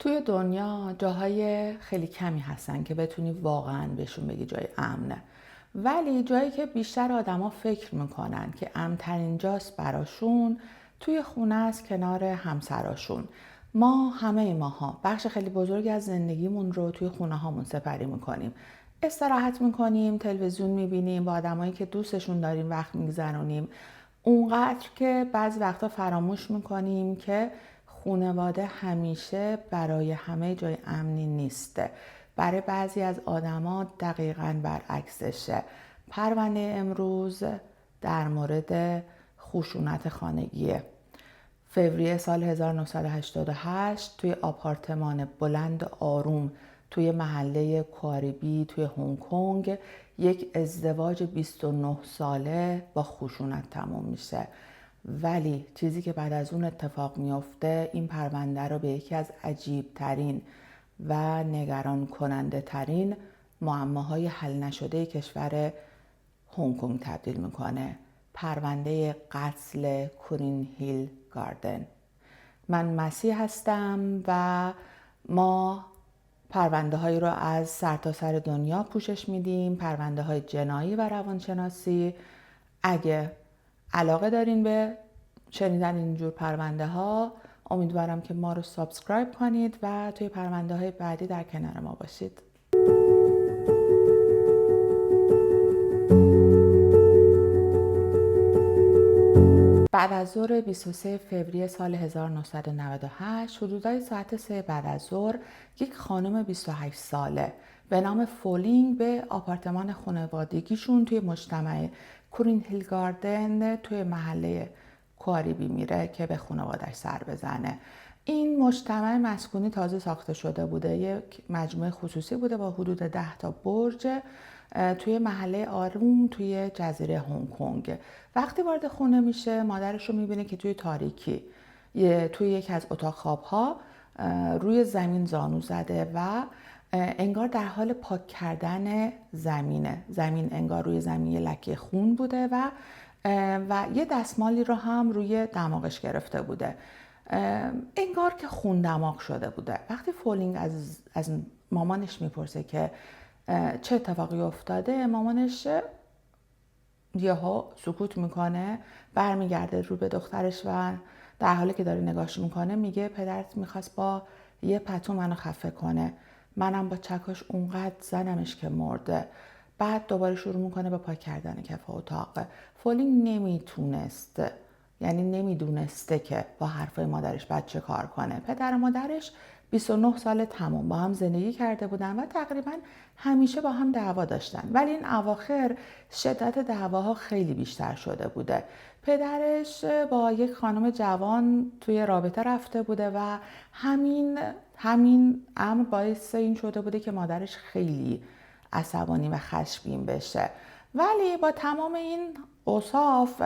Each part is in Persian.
توی دنیا جاهای خیلی کمی هستن که بتونی واقعا بهشون بگی جای امنه، ولی جایی که بیشتر آدما فکر میکنن که امن‌ترین جاست براشون توی خونه است، کنار همسراشون. همه ماها بخش خیلی بزرگی از زندگیمون رو توی خونه هامون سپری میکنیم. استراحت میکنیم، تلویزیون میبینیم، با آدمایی که دوستشون داریم وقت میگذرونیم. اونقدر که بعضی وقتا فراموش میکنیم که خانواده همیشه برای همه جای امنی نیسته. برای بعضی از آدما دقیقاً برعکسشه. پرونده امروز در مورد خشونت خانگیه. فوریه سال 1988 توی آپارتمان بلند آروم توی محله کاریبی توی هنگ کنگ یک ازدواج 29 ساله با خشونت تموم میشه. ولی چیزی که بعد از اون اتفاق میفته، این پرونده رو به یکی از عجیب ترین و نگران کننده ترین معماهای حل نشده کشور هنگ کنگ تبدیل میکنه. پرونده قتل کورین هیل گاردن. من مسیح هستم و ما پرونده هایی رو از سرتاسر دنیا پوشش میدیم، پرونده های جنایی و روانشناسی. اگه علاقه دارین به شنیدن اینجور پرونده ها، امیدوارم که ما رو سابسکرایب کنید و توی پرونده های بعدی در کنار ما باشید. بعد از ظهر 23 فوریه سال 1998 حدودای ساعت 3 بعد از ظهر یک خانم 28 ساله به نام فولینگ به آپارتمان خانوادگیشون توی مجتمع کورین هیل گاردن توی محله کاریبی میره که به خانواده‌اش سر بزنه. این مجتمع مسکونی تازه ساخته شده بوده، یک مجموعه خصوصی بوده با حدود 10 تا برج توی محله آروم توی جزیره هنگ کنگ. وقتی وارد خونه میشه، مادرش رو میبینه که توی تاریکی توی یکی از اتاق خوابها روی زمین زانو زده و انگار در حال پاک کردن زمینه. زمین انگار روی زمین یه لکه خون بوده و یه دستمالی رو هم روی دماغش گرفته بوده، انگار که خون دماغ شده بوده. وقتی فولینگ از مامانش میپرسه که چه اتفاقی افتاده، مامانش یهو سکوت میکنه، برمیگرده رو به دخترش و در حالی که داره نگاهش میکنه میگه پدرت میخواست با یه پتو منو خفه کنه، منم با چکش اونقدر زنمش که مرده. بعد دوباره شروع میکنه به پاک کردن کف اتاق. فولینگ نمیتونست، یعنی نمیدونسته که با حرفای مادرش بعد چه کار کنه. پدر و مادرش 29 سال تمام با هم زندگی کرده بودن و تقریبا همیشه با هم دعوا داشتن، ولی این اواخر شدت دعواها خیلی بیشتر شده بوده. پدرش با یک خانم جوان توی رابطه رفته بوده و همین امر باعث این شده بوده که مادرش خیلی عصبانی و خشمگین بشه. ولی با تمام این اوصاف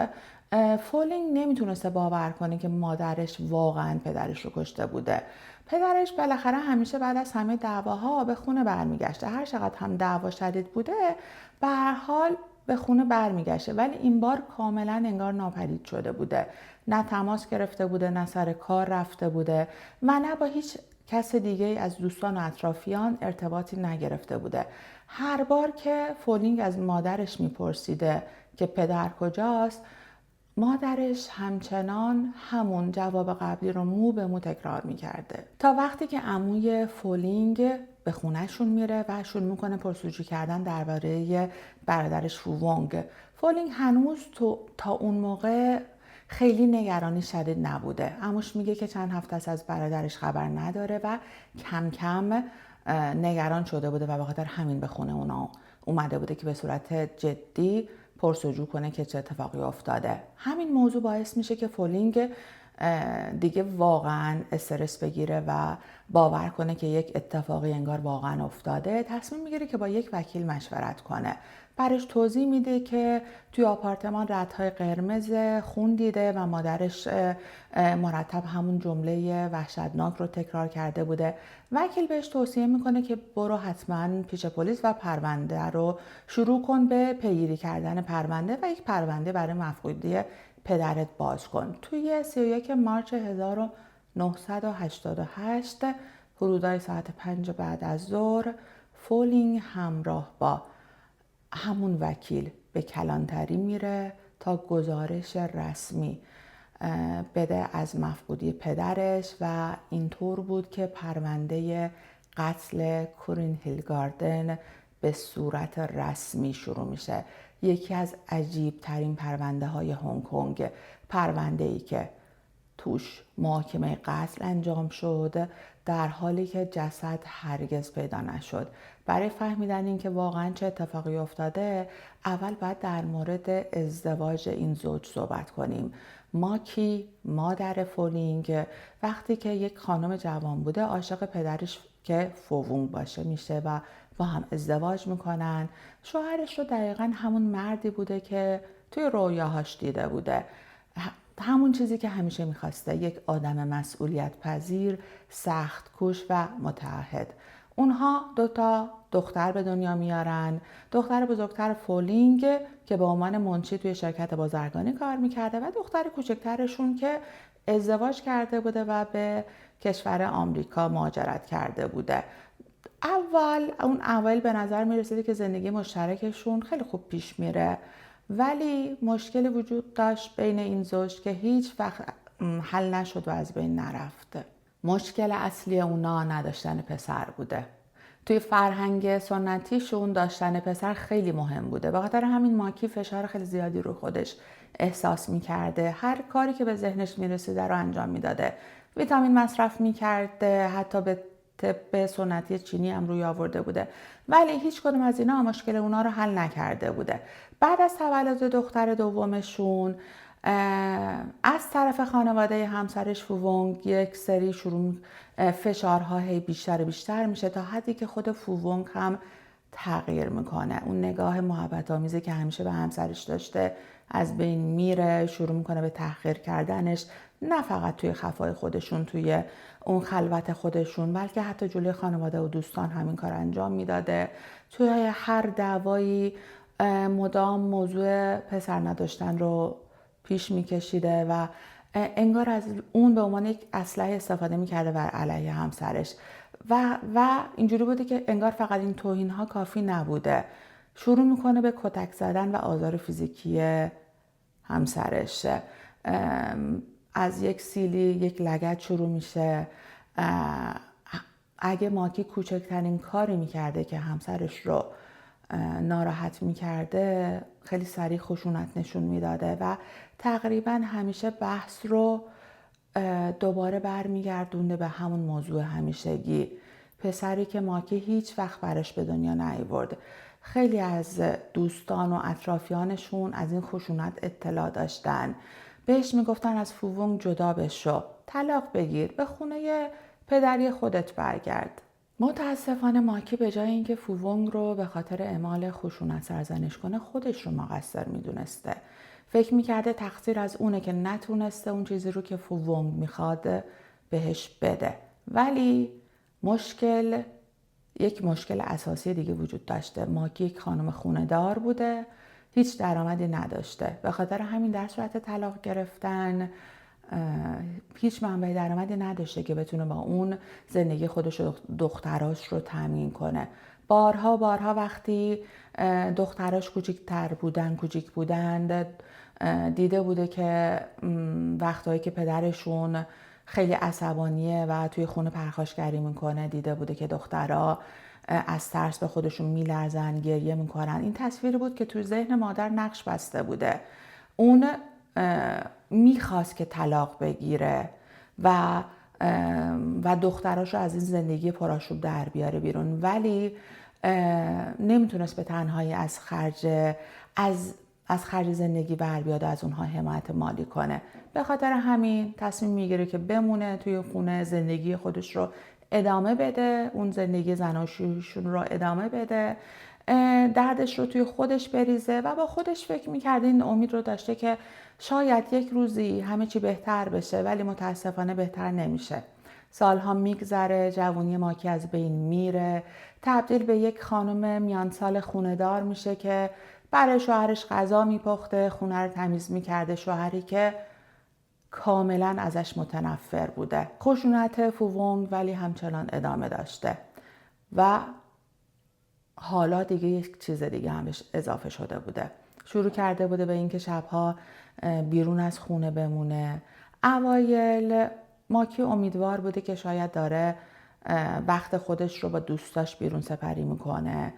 فولینگ نمیتونسته باور کنه که مادرش واقعا پدرش رو کشته بوده. پدرش بالاخره همیشه بعد از همه دعواها به خونه برمیگشته. هر چقدر هم دعوا شدید بوده، به هر حال به خونه برمیگشته، ولی این بار کاملا انگار ناپدید شده بوده. نه تماس گرفته بوده، نه سر کار رفته بوده و نه با هیچ کس دیگه از دوستان و اطرافیان ارتباطی نگرفته بوده. هر بار که فولینگ از مادرش میپرسیده که پدر کجاست، مادرش همچنان همون جواب قبلی رو مو به مو تکرار میکرده، تا وقتی که عموی فولینگ به خونهشون میره و شروع میکنه پرسجو کردن درباره برادرش فوونگ. فولینگ هنوز تا اون موقع خیلی نگرانی شدید نبوده. عموش میگه که چند هفته است از برادرش خبر نداره و کم کم نگران شده بوده و به خاطر همین به خونه اونا اومده بوده که به صورت جدی پرسجو کنه که چه اتفاقی افتاده. همین موضوع باعث میشه که فولینگ دیگه واقعا استرس بگیره و باور کنه که یک اتفاقی انگار واقعا افتاده. تصمیم میگیره که با یک وکیل مشورت کنه. برش توضیح میده که توی آپارتمان ردهای قرمز خون دیده و مادرش مرتب همون جمله وحشتناک رو تکرار کرده بوده. وکیل بهش توصیه میکنه که برو حتما پیش پلیس و پرونده رو شروع کن به پیگیری کردن پرونده و یک پرونده برای مفقودی پدرت باز کن. توی 31 مارس 1988 حدودای ساعت 5 بعد از ظهر فولینگ همراه با همون وکیل به کلانتری میره تا گزارش رسمی بده از مفقودی پدرش و اینطور بود که پرونده قتل کورین هیلگاردن به صورت رسمی شروع میشه. یکی از عجیب ترین پرونده های هنگ کنگ، پرونده ای که توش محاکمه قتل انجام شد در حالی که جسد هرگز پیدا نشد. برای فهمیدن اینکه واقعا چه اتفاقی افتاده اول باید در مورد ازدواج این زوج صحبت کنیم. ماکی مادر فولینگ وقتی که یک خانم جوان بوده عاشق پدرش که فوونگ باشه میشه و با هم ازدواج میکنن. شوهرش رو دقیقا همون مردی بوده که توی رویاهاش دیده بوده، همون چیزی که همیشه میخواسته، یک آدم مسئولیت پذیر، سخت کوش و متعهد. اونها 2 دختر به دنیا میارن. دختر بزرگتر فولینگ که به عنوان منشی توی شرکت بازرگانی کار میکرده و دختر کوچکترشون که ازدواج کرده بوده و به کشور آمریکا مهاجرت کرده بوده. اون اول به نظر میرسیده که زندگی مشترکشون خیلی خوب پیش میره، ولی مشکلی وجود داشت بین این زوج که هیچ وقت حل نشد و از بین نرفت. مشکل اصلی اونا نداشتن پسر بوده. توی فرهنگ سنتیشون داشتن پسر خیلی مهم بوده. به خاطر همین ماکی فشار خیلی زیادی رو خودش احساس میکرده. هر کاری که به ذهنش میرسیده رو انجام میداده. ویتامین مصرف میکرده، حتی به طب سنتی چینی هم روی آورده بوده، ولی هیچ کدوم از اینا مشکل اونا رو حل نکرده بوده. بعد از تولد دختر دومشون از طرف خانواده همسرش فوونگ یک سری فشارها هی بیشتر میشه تا حدی که خود فوونگ هم تغییر میکنه. اون نگاه محبت آمیزی که همیشه به همسرش داشته از بین میره، شروع میکنه به تحقیر کردنش، نه فقط توی خفای خودشون، توی اون خلوت خودشون، بلکه حتی جلوی خانواده و دوستان همین کار انجام میداده. توی هر دعوایی مدام موضوع پسر نداشتن رو پیش میکشیده و انگار از اون به عنوان یک اسلحه استفاده میکرده بر علیه همسرش و اینجوری بوده که انگار فقط این توهین ها کافی نبوده، شروع میکنه به کتک زدن و آزار فیزیکی همسرش. از یک سیلی، یک لگد شروع میشه. اگه ماکی کوچکترین کاری میکرده که همسرش رو ناراحت میکرده خیلی سریع خشونت نشون میداده و تقریبا همیشه بحث رو دوباره برمیگردونده به همون موضوع همیشگی، پسری که ماکی هیچ وقت برش به دنیا نیاورد. خیلی از دوستان و اطرافیانشون از این خشونت اطلاع داشتن، بهش میگفتن از فوونگ جدا بشو، طلاق بگیر، به خونه پدری خودت برگرد. متاسفانه ماکی به جای اینکه فوونگ رو به خاطر اعمال خشونت سرزنش کنه خودش رو مقصر میدونسته. فکر میکرده تقصیر از اونه که نتونسته اون چیزی رو که فوونگ میخواد بهش بده. ولی یک مشکل اساسی دیگه وجود داشته. ماکی یک خانم خونه‌دار بوده، هیچ درآمدی نداشته. به خاطر همین در صورت طلاق گرفتن هیچ منبع درآمدی نداشته که بتونه با اون زندگی خودش و دختراش رو تامین کنه. بارها وقتی دختراش کوچیک بودن دیده بوده که وقتایی که پدرشون خیلی عصبانیه و توی خونه پرخاشگری میکنه، دیده بوده که دخترها از ترس به خودشون میلرزن، گریه میکنن. این تصویری بود که توی ذهن مادر نقش بسته بوده. اون میخواست که طلاق بگیره و دختراش رو از این زندگی پرآشوب در بیاره بیرون، ولی نمیتونست به تنهایی از خرج زندگی بر بیاد، از اونها حمایت مالی کنه. به خاطر همین تصمیم میگیره که بمونه توی خونه، زندگی خودش رو ادامه بده، اون زندگی زناشوییشون رو ادامه بده، دردش رو توی خودش بریزه و با خودش فکر میکرده، این امید رو داشته که شاید یک روزی همه چی بهتر بشه، ولی متاسفانه بهتر نمیشه. سالها میگذره، جوانی ماکی از بین میره، تبدیل به یک خانم میان سال خونه‌دار میشه که برای شوهرش غذا میپخته، خونه رو تمیز میکرده. شوهری که کاملا ازش متنفر بوده. خشونت فوونگ ولی همچنان ادامه داشته و حالا دیگه یک چیز دیگه هم بهش اضافه شده بوده. شروع کرده بوده به اینکه شبها بیرون از خونه بمونه. اوایل ماکی امیدوار بوده که شاید داره وقت خودش رو با دوستاش بیرون سپری میکنه،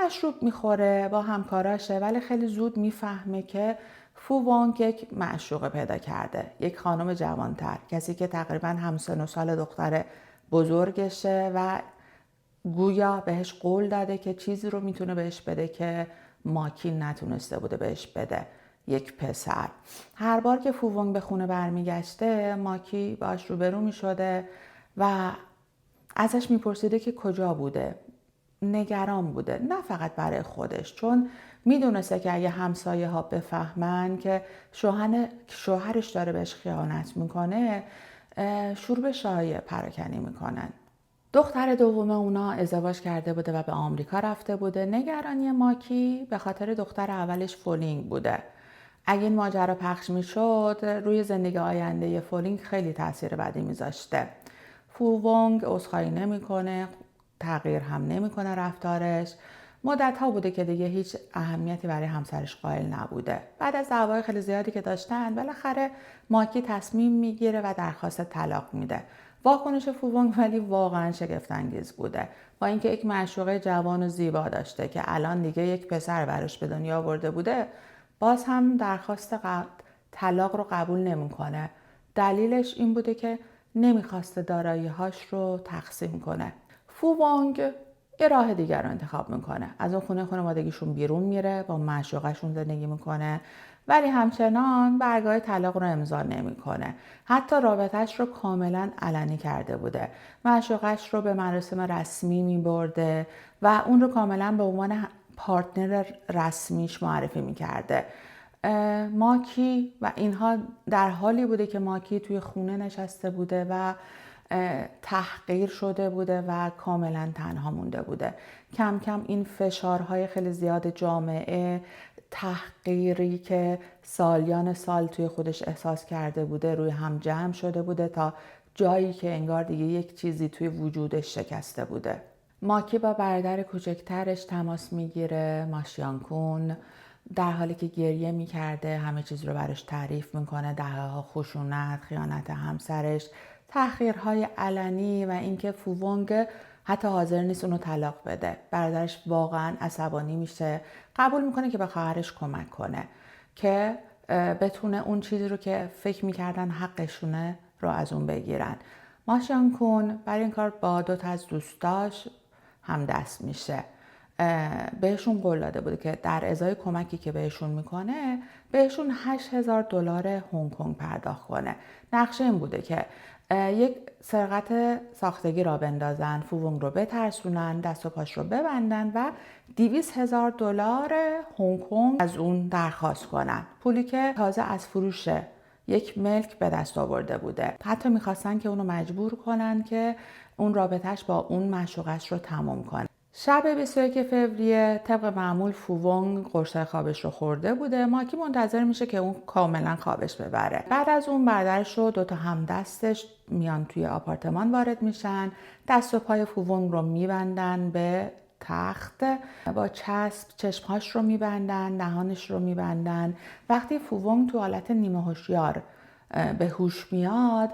مشروب میخوره، با همکاراشه، ولی خیلی زود میفهمه که فوونگ یک معشوقه پیدا کرده، یک خانم جوانتر، کسی که تقریبا همسن و سال دختر بزرگشه و گویا بهش قول داده که چیزی رو میتونه بهش بده که ماکی نتونسته بوده بهش بده، یک پسر. هر بار که فوونگ به خونه برمیگشته ماکی باش روبرو میشده و ازش میپرسیده که کجا بوده. نگران بوده، نه فقط برای خودش، چون میدونسته که اگه همسایه ها بفهمن که شوهرش داره بهش خیانت میکنه شروع به شایعه پراکنی میکنن. دختر دوم اونا ازدواج کرده بوده و به آمریکا رفته بوده. نگرانی ماکی به خاطر دختر اولش فولینگ بوده. اگه این ماجرا پخش میشد روی زندگی آینده فولینگ خیلی تاثیر بدی میذاشته. فوونگ عذرخواهی نمیکنه، تغییر هم نمیکنه رفتارش. مدت ها بوده که دیگه هیچ اهمیتی برای همسرش قائل نبوده. بعد از دعوای خیلی زیادی که داشتن بالاخره ماکی تصمیم میگیره و درخواست طلاق میده. واکنش فوونگ ولی واقعا شگفت انگیز بوده. با اینکه یک معشوقه جوان و زیبا داشته که الان دیگه یک پسر براش به دنیا آورده بوده، باز هم درخواست طلاق رو قبول نمیکنه. دلیلش این بوده که نمیخواسته دارایی‌هاش رو تقسیم کنه. فوونگ یه راه دیگر رو انتخاب میکنه. از اون خانوادگیشون بیرون میره، با معشوقشون زندگی میکنه، ولی همچنان برگاه طلاق رو امضا نمیکنه. حتی رابطه‌اش رو کاملا علنی کرده بوده. معشوقش رو به مراسم رسمی میبرده و اون رو کاملا به عنوان پارتنر رسمیش معرفی میکرده. ماکی و اینها در حالی بوده که ماکی توی خونه نشسته بوده و تحقیر شده بوده و کاملا تنها مونده بوده. کم کم این فشارهای خیلی زیاد جامعه، تحقیری که سالیان سال توی خودش احساس کرده بوده روی هم جمع شده بوده تا جایی که انگار دیگه یک چیزی توی وجودش شکسته بوده. ماکی با برادر کوچکترش تماس میگیره، ماشیانکون، در حالی که گریه میکرده، همه چیز رو براش تعریف میکنه، دهه‌ها خشونت، خیانت همسرش، تحقیرهای علنی و اینکه فوونگ حتی حاضر نیست اونو طلاق بده. برادرش واقعا عصبانی میشه، قبول میکنه که به خواهرش کمک کنه که بتونه اون چیزی رو که فکر میکردن حقشونه رو از اون بگیرن. ماشیانکون برای این کار با 2 تا از دوستاش هم دست میشه. بهشون قول داده بوده که در ازای کمکی که بهشون میکنه بهشون $8,000 هنگ کنگ پرداخت کنه. نقشه این بوده که یک سرقت ساختگی را بندازن، فوونگ رو بترسونن، دست و پاش رو ببندن و $200,000 هنگ کنگ از اون درخواست کنن. پولی که تازه از فروش یک ملک به دست آورده بوده. حتی میخواستن که اونو مجبور کنن که اون رابطهش با اون معشوقش رو تمام کنه. شب 21 فوریه طبق معمول فوونگ قرص خوابش رو خورده بوده. ماکی منتظر میشه که اون کاملا خوابش ببره. بعد از اون برادرش و 2 تا همدستش میان توی آپارتمان وارد میشن، دست و پای فوونگ رو میبندن به تخت، با چسب چشمهاش رو میبندن، دهانش رو میبندن. وقتی فوونگ تو حالت نیمه هوشیار به هوش میاد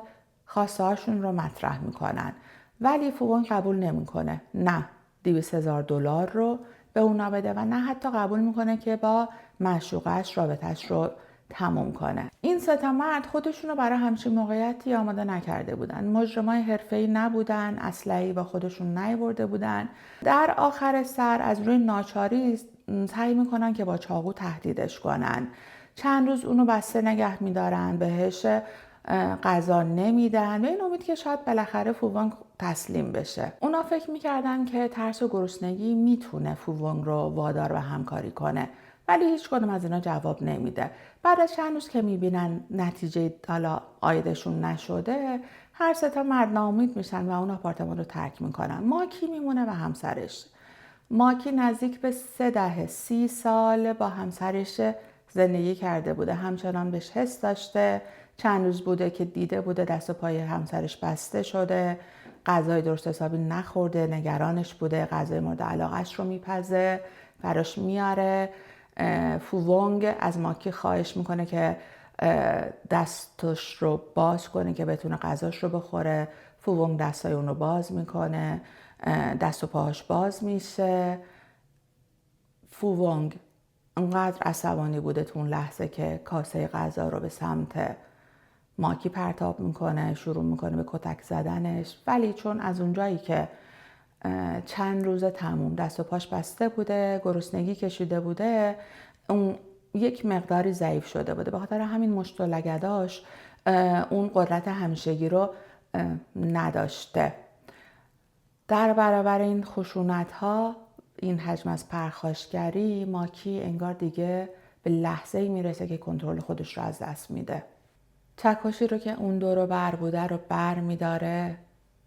خواسته هاشون رو مطرح میکنن، ولی فوونگ قبول نمیکنه. نه $200,000 رو به اونا بده و نه حتی قبول میکنه که با معشوقش رابطش رو تموم کنه. این 3 مرد خودشون رو برای همچین موقعیتی آماده نکرده بودن. مجرمای حرفه‌ای نبودن، اسلحه‌ای با خودشون نیاورده بودن. در آخر سر از روی ناچاری سعی میکنن که با چاقو تهدیدش کنن. چند روز اونو بسته نگه میدارن، بهش غذا نمیدن به این امید که شاید بالاخره فوونگ تسلیم بشه. اونا فکر میکردن که ترس و گرسنگی میتونه فوونگ رو وادار به همکاری کنه، ولی هیچ کدوم از اینا جواب نمیده. بعد از چند روز که میبینن نتیجه حالا عایدشون نشده، هر 3 مرد ناامید میشن و اون آپارتمان رو ترک میکنن. ماکی میمونه و همسرش. ماکی نزدیک به 30 سال با همسرش زندگی کرده بوده، همچنان بهش حس داشته، چند روز بوده که دیده بوده دست و پای همسرش بسته شده، غذای درست حسابی نخورده، نگرانش بوده، غذای مورد علاقهش رو میپزه، براش میاره. فوونگ از ماکی خواهش میکنه که دستش رو باز کنه که بتونه غذاش رو بخوره. فوونگ دستای اون رو باز میکنه، دست و پاهاش باز میشه. فوونگ انقدر عصبانی بوده تو اون لحظه که کاسه غذا رو به سمت ماکی پرتاب میکنه، شروع میکنه به کتک زدنش. ولی چون از اونجایی که چند روز تموم دست و پاش بسته بوده، گرسنگی کشیده بوده، اون یک مقداری ضعیف شده بوده، به خاطر همین مشت و لگداش اون قدرت همیشگی رو نداشته. در برابر این خشونت ها، این حجم از پرخاشگری، ماکی انگار دیگه به لحظه‌ای میرسه که کنترل خودش رو از دست میده. چکشی رو که اون دور و بر بوده رو بر میداره،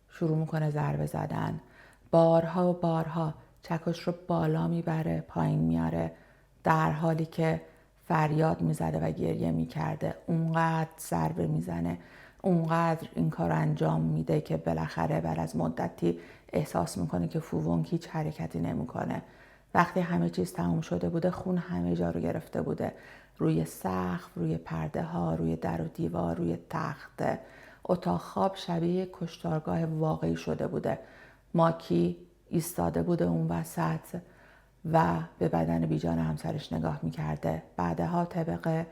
شروع میکنه ضربه زدن. بارها و بارها چکش رو بالا میبره، پایین میاره، در حالی که فریاد میزده و گریه میکرده. اونقدر ضربه میزنه، اونقدر این کار انجام میده که بالاخره بعد از مدتی احساس میکنه که فوونگ هیچ حرکتی نمیکنه. وقتی همه چیز تموم شده بوده، خون همه جا رو گرفته بوده، روی سقف، روی پرده ها، روی در و دیوار، روی تخت. اتاق خواب شبیه کشتارگاه واقعی شده بوده. ماکی ایستاده بوده اون وسط و به بدن بیجان همسرش نگاه میکرده. بعدها طبق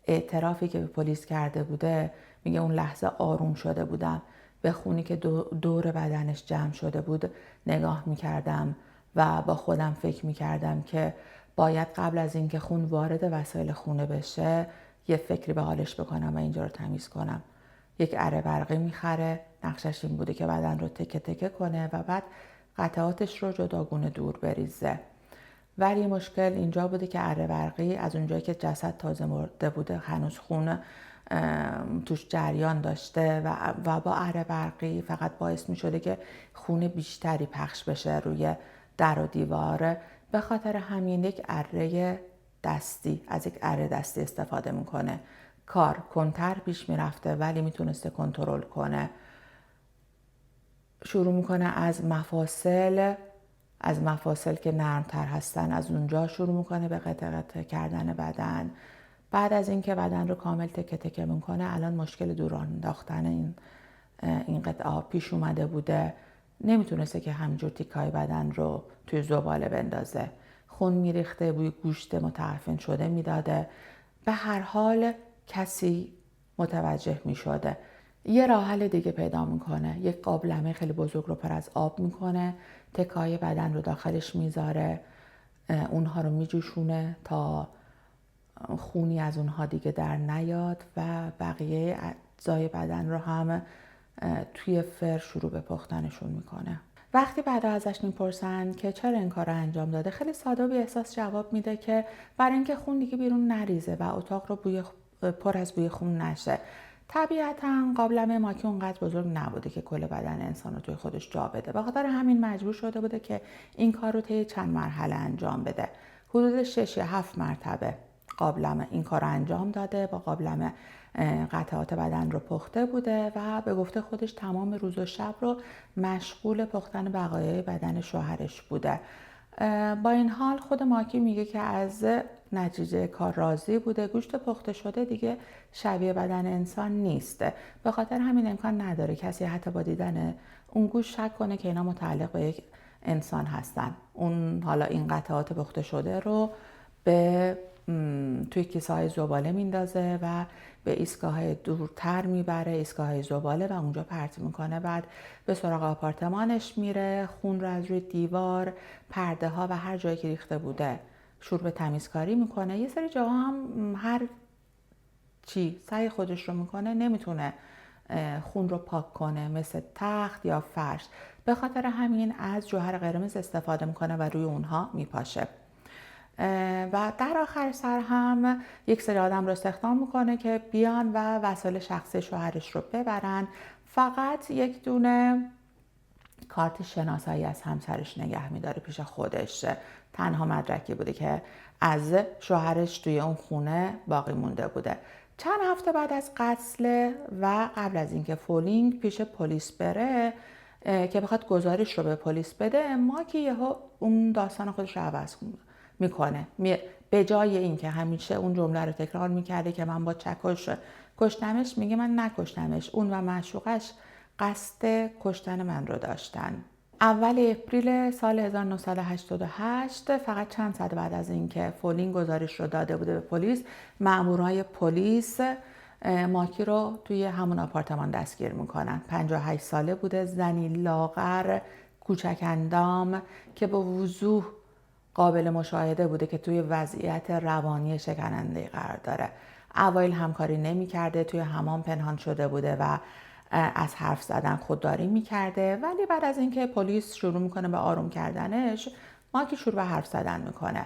اعترافی که به پلیس کرده بوده، میگه اون لحظه آروم شده بودم، به خونی که دور بدنش جمع شده بود نگاه میکردم و با خودم فکر میکردم که باید قبل از اینکه خون وارد وسایل خونه بشه یه فکری به حالش بکنم و اینجا رو تمیز کنم. یک اره برقی میخره، نقشش این بوده که بدن رو تکه تکه کنه و بعد قطعاتش رو جداگونه دور بریزه. ولی مشکل اینجا بوده که اره برقی از اونجایی که جسد تازه مرده بوده، هنوز خون توش جریان داشته و با اره برقی فقط باعث می شده که خون بیشتری پخش بشه روی در و دیوار. به خاطر همین یک اره دستی، از یک اره دستی استفاده میکنه. کار کنتر پیش میرفته ولی میتونسته کنترل کنه. شروع میکنه از مفاصل که نرمتر هستن، از اونجا شروع میکنه به قطع قطع کردن بدن. بعد از اینکه بدن رو کامل تکه تکه میکنه، الان مشکل دور انداختن این قطعه پیش اومده بوده. نمیتونسته که همینجور تیکای بدن رو توی زباله بندازه. خون میریخته، بوی گوشت متعفن شده میداده. به هر حال کسی متوجه میشده. یه راه حل دیگه پیدا میکنه. یک قابلمه خیلی بزرگ رو پر از آب میکنه، تکای بدن رو داخلش میذاره، اونها رو میجوشونه تا خونی از اونها دیگه در نیاد و بقیه اجزای بدن رو هم توی فر شروع به پختنشون میکنه. وقتی بعد ازش میپرسن که چرا این کار رو انجام داده، خیلی ساده و بی احساس جواب میده که برای اینکه خون دیگه بیرون نریزه و اتاق رو پر از بوی خون نشه. طبیعتاً قابلمه ماکی اونقدر بزرگ نبوده که کل بدن انسان رو توی خودش جا بده. به خاطر همین مجبور شده بوده که این کار رو طی چند مرحله انجام بده. حدود 6 یا 7 مرتبه قابلمه این کار رو انجام داده. با قابلمه قطعات بدن رو پخته بوده و به گفته خودش تمام روز و شب رو مشغول پختن بقایای بدن شوهرش بوده. با این حال خود ماکی میگه که از نتیجه کار راضی بوده. گوشت پخته شده دیگه شبیه بدن انسان نیست، به خاطر همین امکان نداره کسی حتی با دیدن اون گوشت شک کنه که اینا متعلق به یک انسان هستن. اون حالا این قطعات پخته شده رو توی کیسه های زباله میندازه و به ایستگاه دورتر میبره، ایستگاه زباله، و اونجا پرت میکنه. بعد به سراغ آپارتمانش میره، خون رو از روی دیوار، پرده ها و هر جایی که ریخته بوده شروع به تمیزکاری میکنه. یه سری جاها هم هر چی سعی خودش رو میکنه نمیتونه خون رو پاک کنه، مثل تخت یا فرش. به خاطر همین از جوهر قرمز استفاده میکنه و روی اونها میپاشه. و در آخر سر هم یک سری آدم رو استخدام میکنه که بیان و وسایل شخصی شوهرش رو ببرن. فقط یک دونه کارت شناسایی از همسرش نگه میداره پیش خودش. تنها مدرکی بوده که از شوهرش توی اون خونه باقی مونده بوده. چند هفته بعد از قتل و قبل از اینکه فولینگ پیش پلیس بره که بخواد گزارش رو به پلیس بده، ماکی یهو اون داستان خودش رو عوض میکنه. به جای اینکه همیشه اون جمله رو تکرار میکرده که من با چکش کشتمش، میگه من نکشتمش، اون و معشوقش قصد کشتن من رو داشتن. اول اپریل سال 1988، فقط چند ساعت بعد از اینکه فولینگ گزارش رو داده بوده به پلیس، مامورای پلیس ماکی رو توی همون آپارتمان دستگیر میکنن. 58 ساله بوده، زنی لاغر، کوچک اندام که به وضوح قابل مشاهده بوده که توی وضعیت روانی شکننده قرار داره. اوایل همکاری نمی کرده، توی حمام پنهان شده بوده و از حرف زدن خودداری می کرده، ولی بعد از اینکه پلیس شروع میکنه به آروم کردنش، ماکی شروع به حرف زدن میکنه.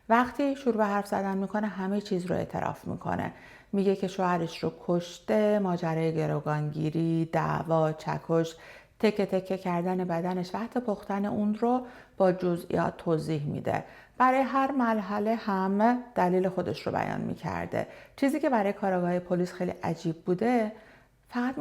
وقتی شروع به حرف زدن میکنه همه چیز رو اعتراف میکنه. میگه که شوهرش رو کشته، ماجرای گروگانگیری، دعوا، چکش، تکه تکه کردن بدنش و حتی پختن اون رو با جزئیات توضیح میده. برای هر مرحله هم دلیل خودش رو بیان میکرده. چیزی که برای کارآگاه پلیس خیلی عجیب بوده، فقط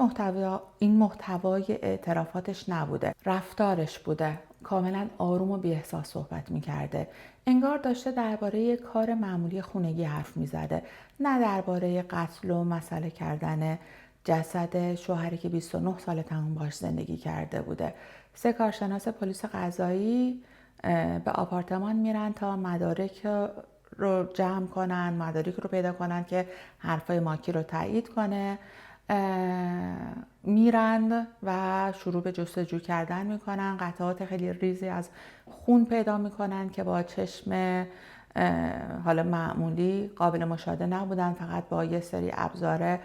این محتوای اعترافاتش نبوده، رفتارش بوده. کاملا آروم و بی‌احساس صحبت میکرده. انگار داشته درباره کار معمولی خونگی حرف میزده، نه درباره قتل و مسئله کردن جسد شوهری که 29 سال تمام باش زندگی کرده بوده. 3 کارشناس پلیس قضایی به آپارتمان میرن تا مدارک رو جمع کنن، مدارک رو پیدا کنن که حرفای ماکی رو تایید کنه. میرن و شروع به جستجو کردن میکنن. قطعات خیلی ریزی از خون پیدا میکنن که با چشم حالا معمولی قابل مشاهده نبودن، فقط با یه سری ابزار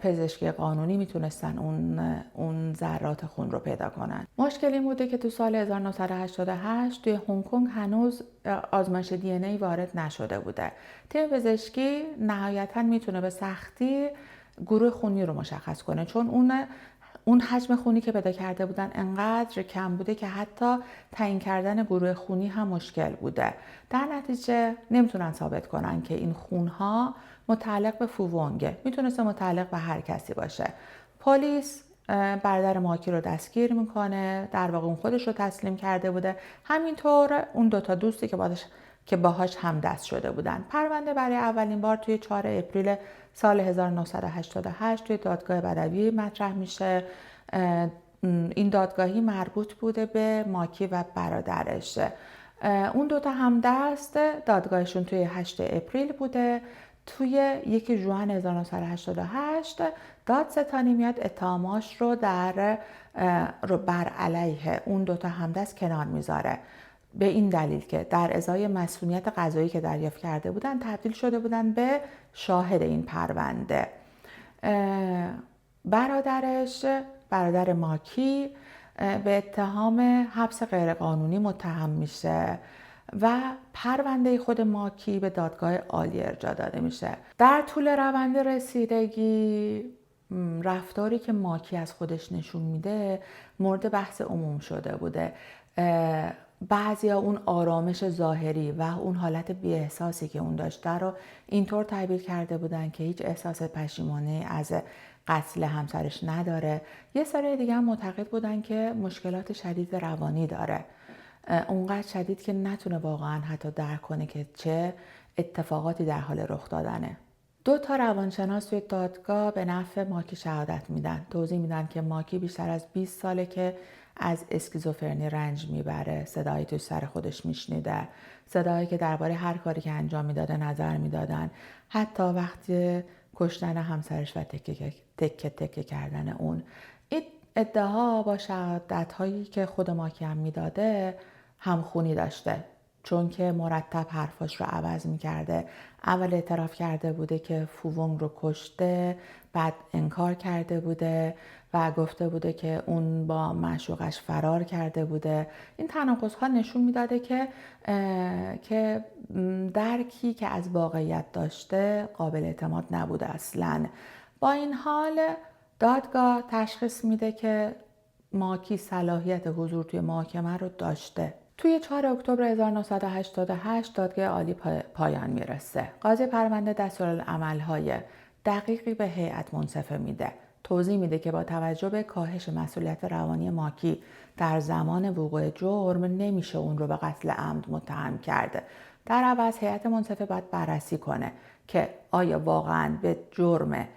پزشکی قانونی میتونستن اون ذرات خون رو پیدا کنن. مشکل این بوده که تو سال 1988 توی هنگ کنگ هنوز آزمایش دی ان ای وارد نشده بوده. تیم پزشکی نهایتاً میتونه به سختی گروه خونی رو مشخص کنه، چون اون حجم خونی که پیدا کرده بودن انقدر کم بوده که حتی تعیین کردن گروه خونی هم مشکل بوده. در نتیجه نمیتونن ثابت کنن که این خونها متعلق به فوونگه، میتونسته متعلق به هر کسی باشه. پلیس برادر ماکی رو دستگیر میکنه، در واقع اون خودش رو تسلیم کرده بوده، همینطور اون 2 تا دوستی که باهاش هم دست شده بودن. پرونده برای اولین بار توی 4 اپریل سال 1988 توی دادگاه بدوی مطرح میشه. این دادگاهی مربوط بوده به ماکی و برادرش. اون 2 تا همدست دادگاهشون توی 8 اپریل بوده. توی 1 ژوئن 1988 دادستانی میاد اتهاماش رو بر علیه اون 2 تا همدست کنار میذاره، به این دلیل که در ازای مسئولیت قضایی که دریافت کرده بودن تبدیل شده بودن به شاهد این پرونده. برادر ماکی به اتهام حبس غیرقانونی متهم میشه و پرونده خود ماکی به دادگاه عالی ارجاع داده میشه. در طول روند رسیدگی رفتاری که ماکی از خودش نشون میده مورد بحث عموم شده بوده. بعضیا اون آرامش ظاهری و اون حالت بی‌احساسی که اون داشته رو اینطور تعبیر کرده بودن که هیچ احساس پشیمانی از قتل همسرش نداره. یه سری دیگه هم معتقد بودن که مشکلات شدید روانی داره، اونقدر شدید که نتونه واقعا حتی درک کنه که چه اتفاقاتی در حال رخ دادنه. 2 تا روانشناس توی دادگاه به نفع ماکی شهادت میدن. توضیح میدن که ماکی بیشتر از 20 ساله که از اسکیزوفرنی رنج میبره. صدایی تو سر خودش میشنیده، صدایی که درباره هر کاری که انجام میداده نظر میدادن، حتی وقتی کشتن همسرش و تکه کردن اون. این ادعا با شهادت هایی که خود ماکی هم میداده همخونی داشته، چون که مرتب حرفاش رو عوض میکرده. اول اعتراف کرده بوده که فوونگ رو کشته، بعد انکار کرده بوده و گفته بوده که اون با معشوقش فرار کرده بوده. این تناقض‌ها نشون میداده که درکی که از واقعیت داشته قابل اعتماد نبوده اصلاً. با این حال دادگاه تشخیص میده که ماکی صلاحیت حضور توی محاکمه رو داشته. توی 4 اکتبر 1988 دادگاه عالی پایان میرسه. قاضی پرونده دستورالعمل‌های دقیقی به هیئت منصفه میده. توضیح میده که با توجه به کاهش مسئولیت روانی ماکی در زمان وقوع جرم نمیشه اون رو به قتل عمد متهم کرده. در عوض هیئت منصفه باید بررسی کنه که آیا واقعاً به جرم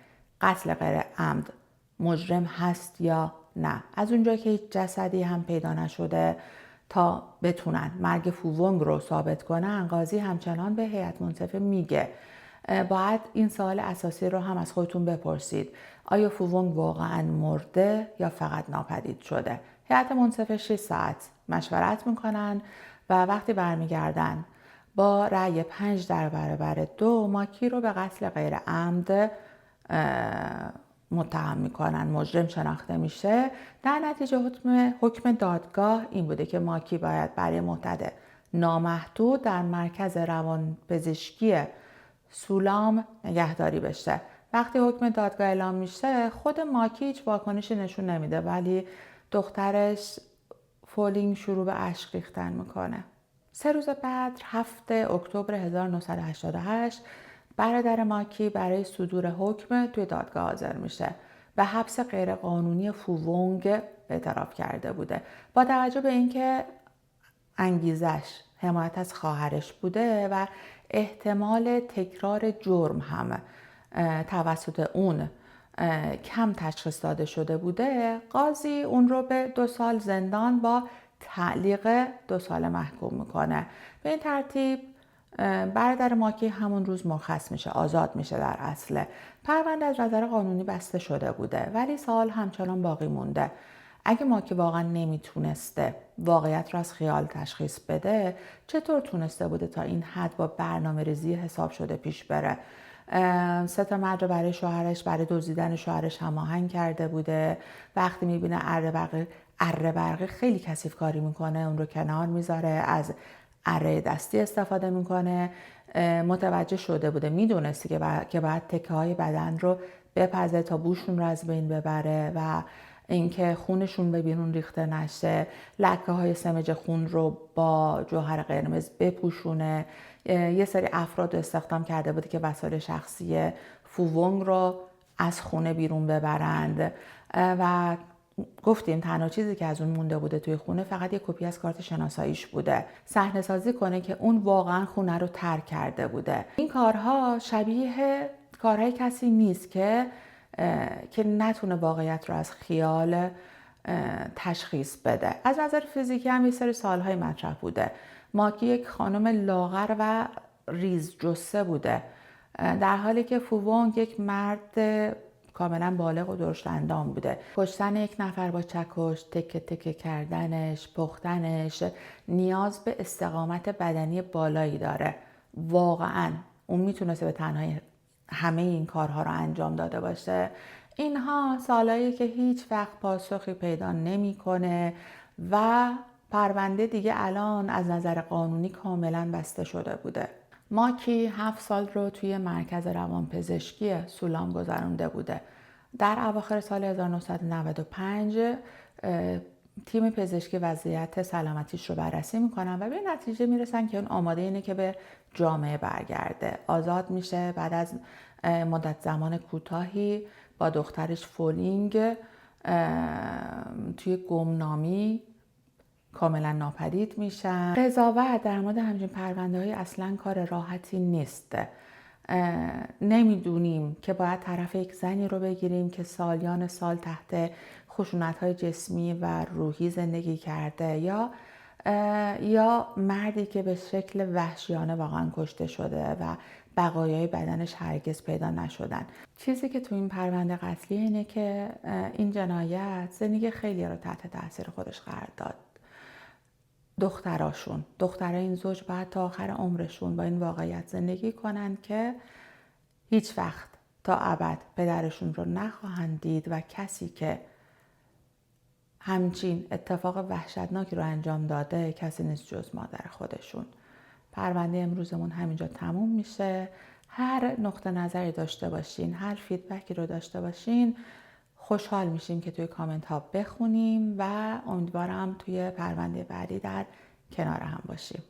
قتل غیر عمد مجرم هست یا نه. از اونجایی که هیچ جسدی هم پیدا نشده تا بتونن مرگ فوونگ رو ثابت کنن، قاضی همچنان به هیئت منصفه میگه باید این سوال اساسی رو هم از خودتون بپرسید: آیا فوونگ واقعا مرده یا فقط ناپدید شده؟ هیئت منصفه 6 ساعت مشورت میکنن و وقتی برمیگردن با رأی 5 در برابر 2 ماکی رو به قتل غیر عمد متهم میکنن. مجرم شناخته میشه. در نتیجه حکم دادگاه این بوده که ماکی باید برای مدت نامحدود در مرکز روانپزشکی سولام نگهداری بشه. وقتی حکم دادگاه اعلام میشه خود ماکی هیچ واکنشی نشون نمیده، ولی دخترش فولینگ شروع به اشک ریختن میکنه. 3 روز بعد 7 اکتبر 1988 برادر ماکی برای صدور حکم توی دادگاه حاضر میشه. به حبس غیرقانونی فوونگ اعتراف کرده بوده. با توجه به اینکه انگیزش حمایت از خواهرش بوده و احتمال تکرار جرم هم توسط اون کم تشخیص داده شده بوده، قاضی اون رو به 2 سال زندان با تعلیق 2 سال محکوم میکنه. به این ترتیب برادر ماکی همون روز مرخص میشه، آزاد میشه. در اصل پرونده از نظر قانونی بسته شده بوده، ولی سوال همچنان باقی مونده: اگه ماکی واقعا نمیتونسته واقعیت رو از خیال تشخیص بده، چطور تونسته بوده تا این حد با برنامه ریزی حساب شده پیش بره؟ 3 مرد رو برای شوهرش، برای دزدیدن شوهرش هماهنگ کرده بوده. وقتی میبینه اره برقی خیلی کثیف کاری میکنه، اون رو کنار میذاره، از اره دستی استفاده میکنه. متوجه شده بوده، میدونستی که باید تکه های بدن رو بپزه تا بوشون رو از بین ببره و اینکه خونشون به بیرون ریخته نشه، لکه های سمج خون رو با جوهر قرمز بپوشونه. یه سری افراد رو استخدام کرده بوده که وسایل شخصی فوونگ رو از خونه بیرون ببرند و گفتیم تنها چیزی که از اون مونده بوده توی خونه فقط یه کپی از کارت شناساییش بوده. صحنه سازی کنه که اون واقعا خونه رو ترک کرده بوده. این کارها شبیه کارهای کسی نیست که نتونه واقعیت رو از خیال تشخیص بده. از نظر فیزیکی هم یه سری سوالهای مطرح بوده. ماکی یک خانم لاغر و ریز جثه بوده، در حالی که فوونگ یک مرد کاملا بالغ و درشت اندام بوده. کشتن یک نفر با چکش، تکه تکه کردنش، پختنش نیاز به استقامت بدنی بالایی داره. واقعا اون میتونسته به تنهایی همه این کارها رو انجام داده باشه؟ اینها سوالایی که هیچ وقت پاسخی پیدا نمیکنه و پرونده دیگه الان از نظر قانونی کاملا بسته شده بوده. ماکی 7 سال رو توی مرکز روانپزشکی سولام گذرونده بوده. در اواخر سال 1995 تیم پزشکی وضعیت سلامتیش رو بررسی میکنن و به نتیجه میرسن که اون آماده اینه که به جامعه برگرده. آزاد میشه. بعد از مدت زمان کوتاهی با دخترش فولینگ توی گمنامی کاملا ناپدید میشن. قضاوت در مورد همچین پرونده‌های اصلا کار راحتی نیست. نمیدونیم که باید طرف یک زنی رو بگیریم که سالیان سال تحت خشونت‌های جسمی و روحی زندگی کرده یا مردی که به شکل وحشیانه واقعا کشته شده و بقایای بدنش هرگز پیدا نشدن. چیزی که تو این پرونده قتلی اینه که این جنایت زندگی خیلی رو تحت تاثیر خودش قرار داد. دخترای این زوج باید تا آخر عمرشون با این واقعیت زندگی کنن که هیچ وقت تا ابد پدرشون رو نخواهند دید و کسی که همچین اتفاق وحشتناکی رو انجام داده کسی نیست جز مادر خودشون. پرونده امروزمون همینجا تموم میشه. هر نقطه نظری داشته باشین، هر فیدبکی رو داشته باشین، خوشحال میشیم که توی کامنت ها بخونیم و امیدوارم توی پرونده بعدی در کنار هم باشیم.